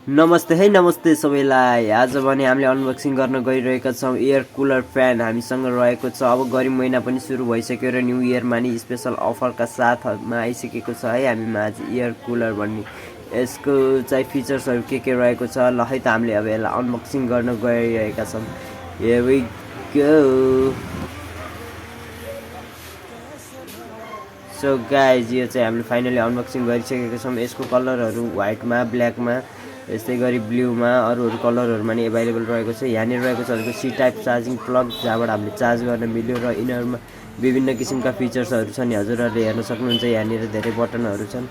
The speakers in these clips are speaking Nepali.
नमस्ते है नमस्ते सबैलाई। आज भने हामीले अनबक्सिङ गर्न गइरहेका छौँ एयर कुलर फ्यान हामीसँग रहेको छ। अब गर्मी महिना पनि सुरु भइसक्यो र न्यू इयरमा नि स्पेशल अफरका साथमा आइसकेको छ है हामीमा आज एयर कुलर भन्ने। यसको चाहिँ फिचर्सहरू के रहेको छ ल है त हामीले अब यसलाई अनबक्सिङ गर्न गइरहेका छौँ। Here we go. So guys यो चाहिँ हामीले फाइनली अनबक्सिङ गरिसकेका छौँ। यसको कलरहरू व्हाइटमा, ब्ल्याकमा, यस्तै गरी ब्लूमा, अरू कलरहरूमा नि एभाइलेबल रहेको छ। यहाँनिर रहेको छ हजुरको सी टाइप चार्जिङ प्लग, जहाँबाट हामीले चार्ज गर्न मिल्यो र यिनीहरूमा विभिन्न किसिमका फिचर्सहरू छन्। हजुरहरूले हेर्न सक्नुहुन्छ यहाँनिर धेरै बटनहरू छन्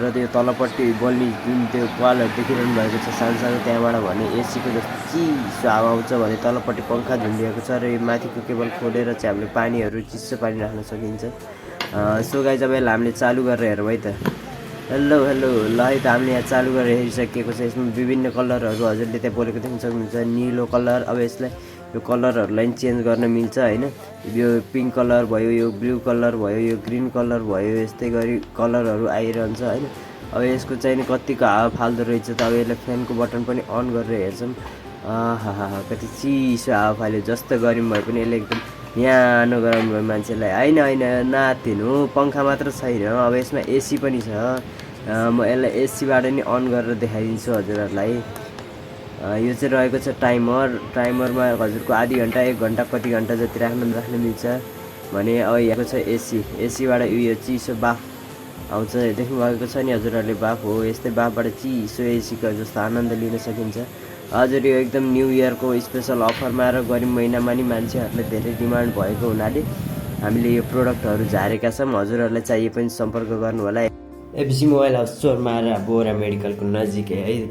र त्यो तलपट्टि बल्ने जुन त्यो वालहरू देखिरहनु भएको छ सानो सानो, त्यहाँबाट भने एसीको जस्तो चिसो हावा आउँछ भने तलपट्टि पङ्खा झुन्डिएको छ र यो माथिको केबल खोलेर चाहिँ हामीले पानीहरू चिसो पानी राख्न सकिन्छ। सो गाइज अब यसलाई हामीले चालु गरेर हेरौँ है त। हेलो ल है त हामीले यहाँ चालु गरेर हेरिसकेको छ। यसमा विभिन्न कलरहरू हजुरले त्यहाँ बोलेको देख्न सक्नुहुन्छ। निलो कलर, अब यसलाई यो कलरहरूलाई पनि चेन्ज गर्न मिल्छ होइन। यो पिङ्क कलर भयो, यो ब्लू कलर भयो, यो ग्रिन कलर भयो, यस्तै गरी कलरहरू आइरहन्छ होइन। अब यसको चाहिँ नि कतिको हावा फाल्दो रहेछ त। अब यसलाई फ्यानको बटन पनि अन गरेर हेर्छौँ। हा कति चिसो हावा फाल्यो। जस्तो गर्मी भए पनि यसले एकदम न्यानो गराउनु भयो मान्छेलाई। होइन नातिनु हो, पङ्खा मात्र छैन, अब यसमा एसी पनि छ। म यसलाई एसीबाट नि अन गरेर देखाइदिन्छु हजुरहरूलाई। यो चाहिँ रहेको छ टाइमरमा हजुरको आधी घन्टा 1 घन्टा कति घन्टा जति राख्न मिल्छ भने। अब यहाँको छ एसीबाट यो चिसो बाफ आउँछ, देख्नुभएको छ नि हजुरहरूले, बाफ हो। यस्तै बाफबाट चिसो एसीको जस्तो आनन्द लिन सकिन्छ। हजुर यो एकदम न्यू इयरको स्पेसल अफरमा र गर्मी महिनामा नि मान्छेहरूले धेरै डिमान्ड भएको हुनाले हामीले यो प्रोडक्टहरू झारेका छौँ। हजुरहरूलाई चाहिए पनि सम्पर्क गर्नु होला। एफसी मोबाइल हाउस चोरमारा बोरा मेडिकलको नजिकै है।